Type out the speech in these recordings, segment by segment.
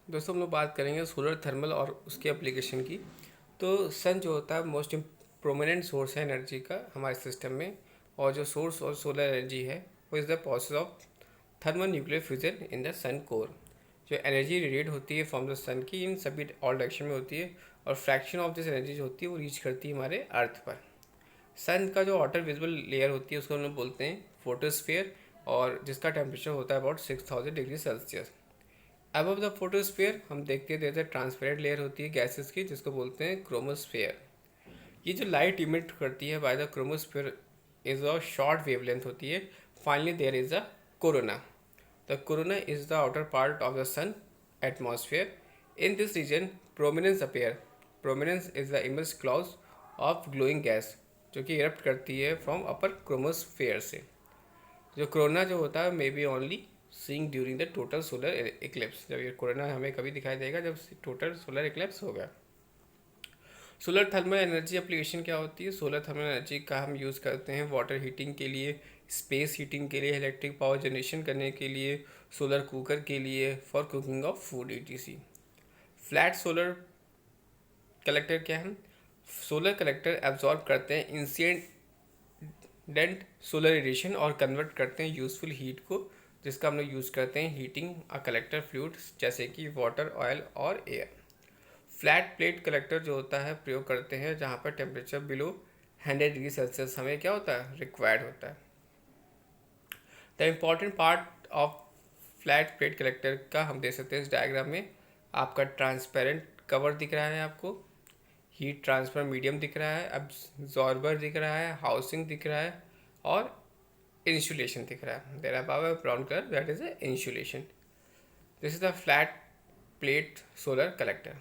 दोस्तों हम लोग बात करेंगे सोलर थर्मल और उसके एप्लीकेशन की। तो सन जो होता है मोस्ट प्रोमिनेंट सोर्स है एनर्जी का हमारे सिस्टम में। और जो सोर्स और सोलर एनर्जी है वो is the process of thermal nuclear fusion in the sun core. जो एनर्जी रेडिएट होती है फ्रॉम द सन की इन सभी ऑल डायरेक्शन में होती है, और फ्रैक्शन ऑफ दिस एनर्जी जो होती है वो रीच करती है हमारे अर्थ पर। सन का जो वाटर विजिबल लेयर होती है उसको हम लोग बोलते हैं फोटोस्फीयर, और जिसका टेम्परेचर होता है about 6000 degree Celsius. Above the photosphere हम देखते हैं जैसे ट्रांसपेरेंट लेयर होती है गैसेस की, जिसको बोलते हैं क्रोमोस्फीयर। ये जो लाइट इमिट करती है by the chromosphere is a short wavelength होती है। Finally there is a corona. The corona is the outer part of the sun atmosphere. In this region prominence appear. Prominence is the image cloud of glowing gas जो कि erupt करती है from upper chromosphere से। जो corona जो होता है may be only seeing during the total solar Eclipse. जब ये कोरोना हमें कभी दिखाई देगा जब टोटल सोलर इक्लिप्स होगा। सोलर थर्मल एनर्जी एप्लीकेशन क्या होती है? सोलर थर्मल एनर्जी का हम यूज़ करते हैं वाटर हीटिंग के लिए, स्पेस हीटिंग के लिए, इलेक्ट्रिक पावर जनरेशन करने के लिए, सोलर कुकर के लिए, for cooking of food etc। Flat solar collector क्या है? सोलर कलेक्टर एब्जॉर्ब करते हैं इंसिडेंट सोलर रेडिएशन और कन्वर्ट करते हैं यूजफुल हीट को, जिसका हम लोग यूज़ करते हैं हीटिंग अ कलेक्टर फ्लूइड्स जैसे कि वाटर, ऑयल और एयर। फ्लैट प्लेट कलेक्टर जो होता है प्रयोग करते हैं जहाँ पर टेम्परेचर बिलो 100 डिग्री सेल्सियस हमें क्या होता है रिक्वायर्ड होता है। The important part of flat plate collector का हम देख सकते हैं इस डायग्राम में। आपका ट्रांसपेरेंट कवर दिख रहा है, आपको हीट ट्रांसफर मीडियम दिख रहा है, अब्जॉर्बर दिख रहा है, हाउसिंग दिख रहा है, और इंसुलेशन दिख रहा है। There above brown colour that is a insulation. This is the flat plate solar collector.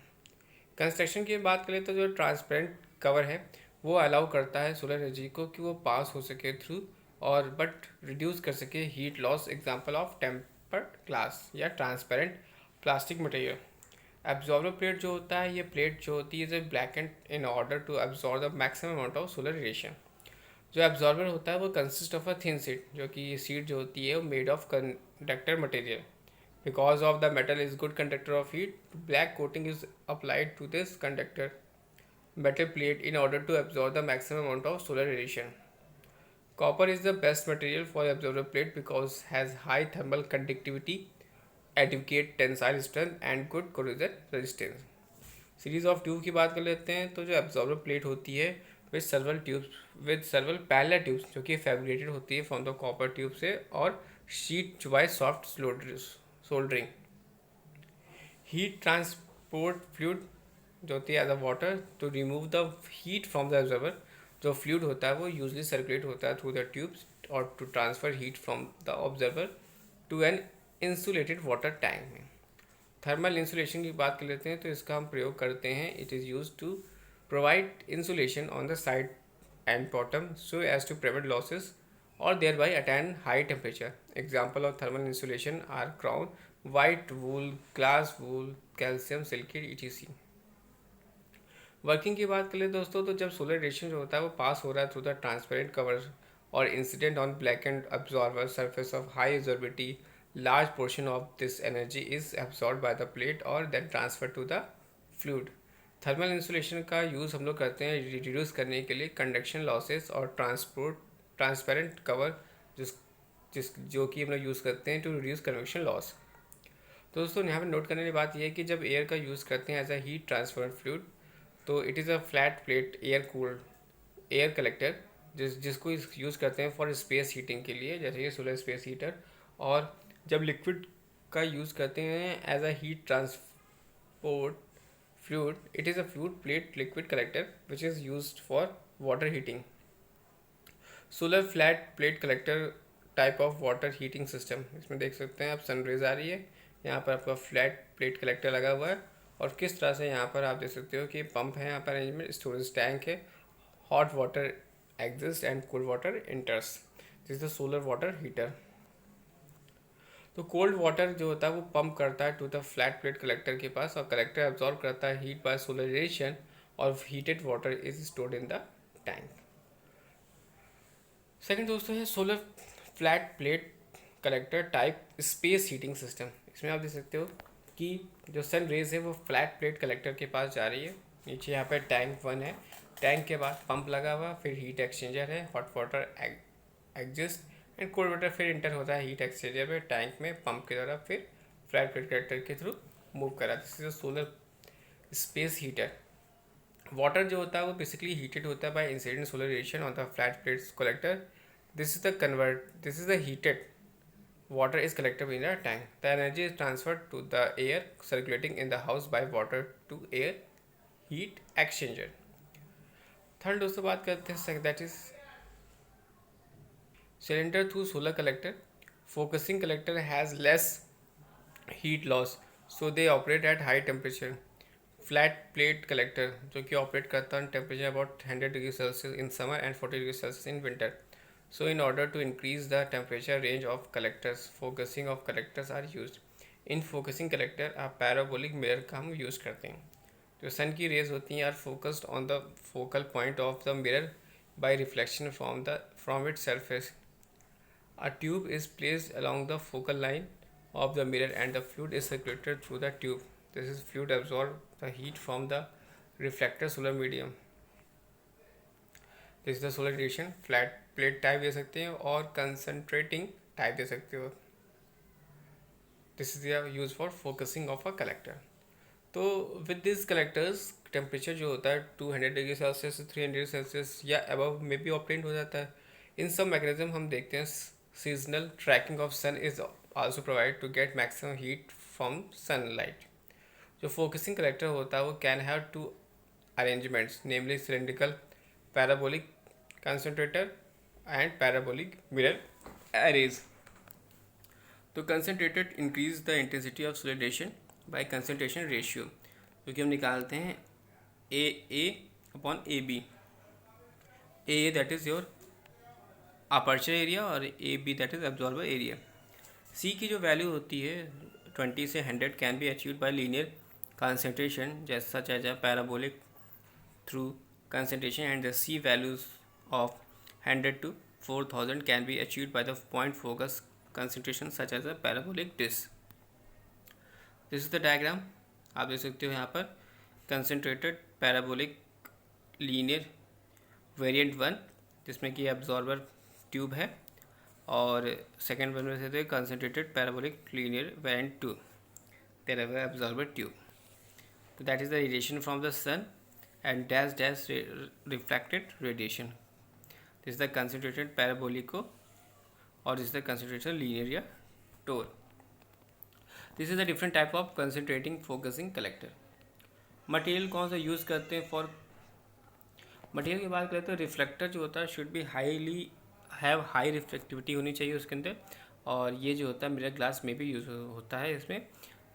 Construction की बात करें तो जो ट्रांसपेरेंट कवर है वो अलाउ करता है सोलर एनर्जी को कि वो पास हो सके थ्रू, और बट रिड्यूस कर सके heat loss. Example of tempered glass या transparent plastic material. Absorber plate जो होता है, ये प्लेट जो होती है is black and in order to absorb the maximum amount of solar radiation. जो एब्जॉर्बर होता है वो consist of a thin sheet, जो कि ये सीट जो होती है वो made of conductor material. Because of the metal is good conductor of heat, black coating is applied to this conductor metal plate in order to absorb the maximum amount of solar radiation. Copper is the best material for absorber plate because has high thermal conductivity, adequate tensile strength and good corrosion resistance. Series of tube की बात कर लेते हैं तो जो absorber plate होती है with सर्वल parallel tubes जो कि फैब्रिकेटेड होती है फ्रॉम द कॉपर ट्यूब से, और sheet by soft soldering. Heat transport fluid जो होती है as a water to remove the heat from the observer. जो फ्लूइड होता है वो यूजली सर्कुलेट होता है थ्रू द ट्यूब्स और to transfer heat from the observer to an insulated water tank में। थर्मल इंसुलेशन की बात कर लेते हैं तो इसका हम प्रयोग करते हैं। It is use to provide insulation on the side and bottom so as to prevent losses और thereby attain high temperature. Example of thermal insulation are crown, white wool, glass wool, calcium silicate etc। Working की बात करें दोस्तों तो जब solar radiation जो होता है वो पास हो रहा है थ्रू द ट्रांसपेरेंट कवर और incident on black and absorber surface of high absorbability, large portion of this energy is absorbed by the plate और then transferred to the fluid। Thermal insulation का यूज़ हम लोग करते हैं reduce करने के लिए कंडक्शन लॉसेस और ट्रांसपेरेंट कवर जिस जिस जो कि हम लोग यूज़ करते हैं टू रिड्यूस कन्वेक्शन लॉस। तो दोस्तों यहाँ पे नोट करने की बात यह है कि जब एयर का यूज़ करते हैं as a heat transfer fluid तो it is a flat plate air cooled air collector जिसको यूज़ करते हैं फॉर स्पेस हीटिंग के लिए, जैसे कि सोलर स्पेस हीटर। और जब लिक्विड का यूज़ करते हैं as a heat transport fluid, it is a fluid plate liquid collector which is used for water heating. Solar flat plate collector type of water heating system. इसमें देख सकते हैं आप सनरेज आ रही है, यहाँ पर आपका फ्लैट प्लेट कलेक्टर लगा हुआ है, और किस तरह से यहाँ पर आप देख सकते हो कि पंप है, यहाँ पर अरेंजमेंट स्टोरेज टैंक है, hot water exist and cold water enters. This the solar water heater. तो कोल्ड वाटर जो होता है वो पंप करता है to the flat plate collector के पास, और कलेक्टर एब्जॉर्ब करता है हीट बाय सोलर रेडिएशन, और heated water is stored in the tank. Second दोस्तों है solar flat plate collector type space heating system. इसमें आप देख सकते हो कि जो सन रेज है वो फ्लैट प्लेट कलेक्टर के पास जा रही है। नीचे यहाँ पे टैंक 1 है, टैंक के बाद पंप लगा हुआ, फिर हीट एक्सचेंजर है, hot water exist and cold water फिर इंटर होता है हीट एक्सचेंजर में, टैंक में, पंप के द्वारा फिर फ्लैट प्लेट कलेक्टर के थ्रू मूव करा। This is a solar space heater. Water जो होता है वो बेसिकली हीटेड होता है by incident solar radiation on the flat plates collector. This is the heated water is collected in a tank. The energy is transferred to the air circulating in the house by water to air heat exchanger. Third दोस्तों बात करते हैं that is cylinder through solar collector. Focusing collector has less heat loss so they operate at high temperature. Flat plate collector जो कि operate करता है temperature about 100 degree Celsius in summer and 40 degree Celsius in winter. So in order to increase the temperature range of collectors, focusing of collectors are used. In focusing collector a parabolic mirror का हम use करते हैं। जो सन की rays होती हैं are focused on the focal point of the mirror by reflection from its surface. A tube is placed along the focal line of the mirror and the fluid is circulated through the tube. This is fluid absorb the heat from the reflector solar medium. This is the solar radiation. Flat plate type दे सकते हैं और concentrating type दे सकते हो। This is use for focusing of a collector. तो with this collectors temperature जो होता है 200 डिग्री सेल्सियस से 300 डिग्री सेल्सियस या अबव में भी ऑपरेट हो जाता है। इन सब मैकेनिज्म हम देखते हैं seasonal tracking of sun is also provide to get maximum heat from sunlight. जो फोकसिंग कलेक्टर होता है वो can have two arrangements namely cylindrical parabolic concentrator and parabolic mirror arrays. तो concentrator increase the intensity of solar radiation by concentration ratio, जो कि हम निकालते हैं AA upon AB। AA that is your aperture area और AB that is absorber area। C की जो value होती है 20 से 100 can be achieved by linear concentration जैसा चाहे parabolic through concentration, and the C values of 100 to 4000 can be achieved by the point focus concentration such as a parabolic disk. This is the diagram आप देख सकते हो यहाँ पर concentrated parabolic linear variant 1 जिसमें कि absorber ट्यूब है, और सेकेंड वन में से concentrated parabolic linear variant 2 there is absorber tube. So that is the radiation from the sun and dash reflected radiation. This is the concentrated parabolico or this is the concentrated linear या TOR. This is the different type of concentrating focusing collector. Material कौन सा use करते हैं for material की बात करें तो reflector जो होता है शुड बी हाई रिफ्लेक्टिविटी होनी चाहिए उसके अंदर, और ये जो होता है मिरर ग्लास में भी यूज़ होता है। इसमें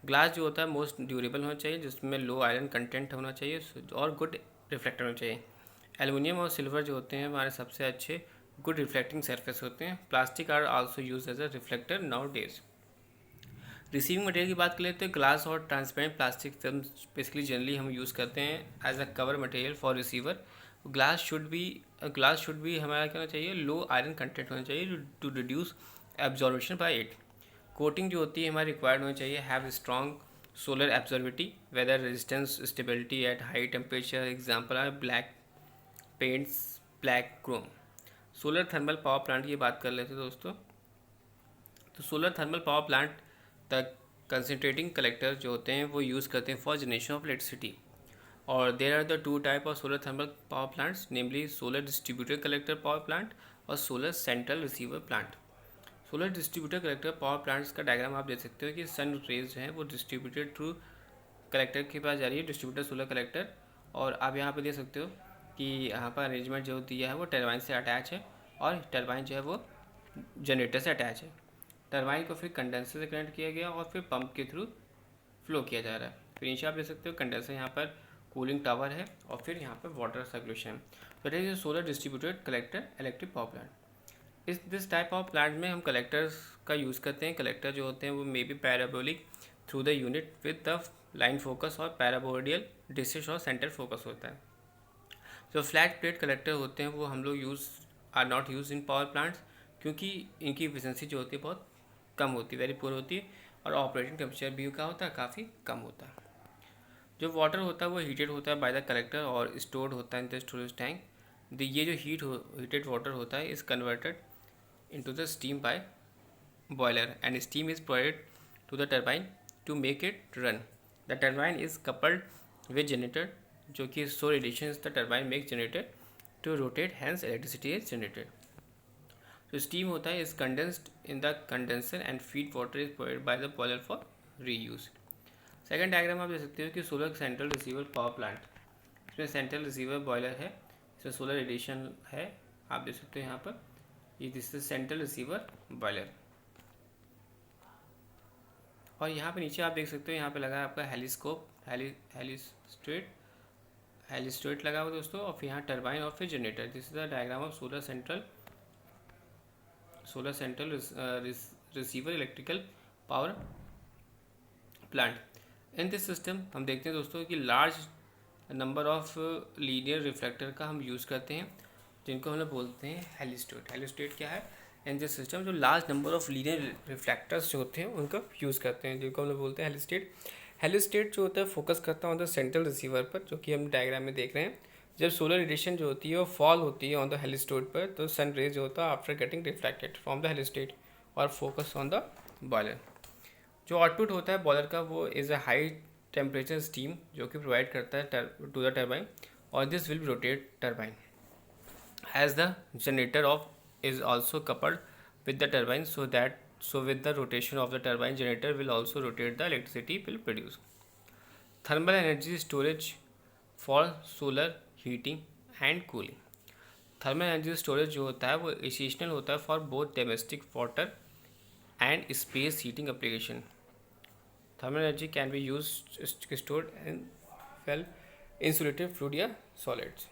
ग्लास जो होता है मोस्ट ड्यूरेबल होना चाहिए, जिसमें लो आयरन कंटेंट होना चाहिए और गुड रिफ्लेक्टर होना चाहिए। एल्युमिनियम और सिल्वर जो होते हैं हमारे सबसे अच्छे गुड रिफ्लेक्टिंग सरफेस होते हैं। Plastic are also use as a reflector nowadays. Receiving material की बात करें तो ग्लास और ट्रांसपेरेंट प्लास्टिक बेसिकली जनरली हम यूज़ करते हैं as a cover material for receiver. Glass should be हमारा क्या होना चाहिए, लो आयरन कंटेंट होना चाहिए to reduce absorption by it. Coating जो होती है हमारी रिक्वायर्ड होनी चाहिए have strong solar absorptivity, weather resistance, stability at high temperature. Example are black paints, black chrome. Solar thermal power plant की बात कर लेते हैं दोस्तों। तो सोलर थर्मल पावर प्लांट तक कंसनट्रेटिंग कलेक्टर जो होते हैं वो यूज़ करते हैं फॉर जनरेशन ऑफ इलेक्ट्रिसिटी, और there are the two type of solar thermal power plants namely solar distributed collector power plant और solar central receiver plant. Solar distributed collector power plants का diagram आप देख सकते हो कि सन रेज हैं वो डिस्ट्रीब्यूटेड थ्रू कलेक्टर के पास जा रही है, डिस्ट्रीब्यूटेड सोलर कलेक्टर। और आप यहाँ पे देख सकते हो कि यहाँ पर अरेंजमेंट जो दिया है वो टरबाइन से अटैच है, और टरबाइन जो है वो जनरेटर से अटैच है। टरबाइन को फिर कंडेंसर से कनेक्ट किया गया और फिर पंप के थ्रू फ्लो किया जा रहा है। फिर नीचे आप देख सकते हो कंडेंसर यहाँ पर कूलिंग टावर है और फिर यहाँ पर वाटर सर्कुलेशन। तो it is solar distributed collector electric power plant. This type of plant में हम कलेक्टर्स का यूज़ करते हैं। कलेक्टर जो होते हैं वो may be parabolic through the unit with the line focus और पैराबोडियल डिस्टेंस और सेंटर फोकस होता है। जो फ्लैट प्लेट कलेक्टर होते हैं वो हम लोग are not use in power plants, क्योंकि इनकी एफिशिएंसी जो होती है बहुत कम होती है, वेरी पुअर होती है, और ऑपरेटिंग टेम्परेचर भी क्या होता है, काफ़ी कम होता है। जो वाटर होता है वो हीटेड होता है बाय द कलेक्टर और स्टोर्ड होता है इन द स्टोरेज टैंक। ये जो हीटेड वाटर होता है is converted into the steam by boiler and steam is provided to the turbine to make it run. The turbine is coupled with generator, जो कि so radiation is the turbine make generator to rotate, hence electricity is generated. जो steam होता है is condensed in the condenser and feed water is provided by the boiler for reuse. Second diagram आप देख सकते हो कि solar central receiver power plant, इसमें central receiver boiler है, इसमें सोलर रेडिएशन है, आप देख सकते हो यहाँ पर, ये this is central receiver boiler. और यहाँ पे नीचे आप देख सकते हो, यहाँ पे लगा है आपका हेलिस्कोप, हेलिस्ट्रेट लगा हुआ दोस्तों, और फिर यहाँ टर्बाइन और फिर generator. This is the diagram of solar central receiver electrical power plant. In this system हम देखते हैं दोस्तों कि large number of linear reflector का हम यूज़ करते हैं, जिनको हम लोग बोलते हैं हेलिस्ट्रेट। हेलिस्ट्रेट क्या है, इन दिस सिस्टम जो large number of linear reflectors जो होते हैं उनका यूज़ करते हैं, जिनको हम लोग बोलते हैं हेलिस्ट्रेट। हेलिस्ट्रेट जो होता है फोकस करता है ऑन द सेंट्रल रिसीवर पर, जो कि हम डायग्राम में देख रहे हैं। जब सोलर रेडिएशन जो होती है वो फॉल होती है ऑन द हेलिस्ट्रेट पर, तो सन रेज जो होता है after getting reflected from the heliostat और फोकस ऑन द बॉयलर। जो आउटपुट होता है बॉयलर का वो is a high temperature steam, जो कि प्रोवाइड करता है टू द टर्बाइन, और this will rotate turbine as the generator of is also coupled with the turbine, so with the rotation of the turbine, generator will also rotate, the electricity will produce. Thermal energy storage for solar heating and cooling. Thermal energy storage जो होता है वो essential होता है for both domestic water and space heating application. Thermal energy can be use stored in well insulated fluid या solids.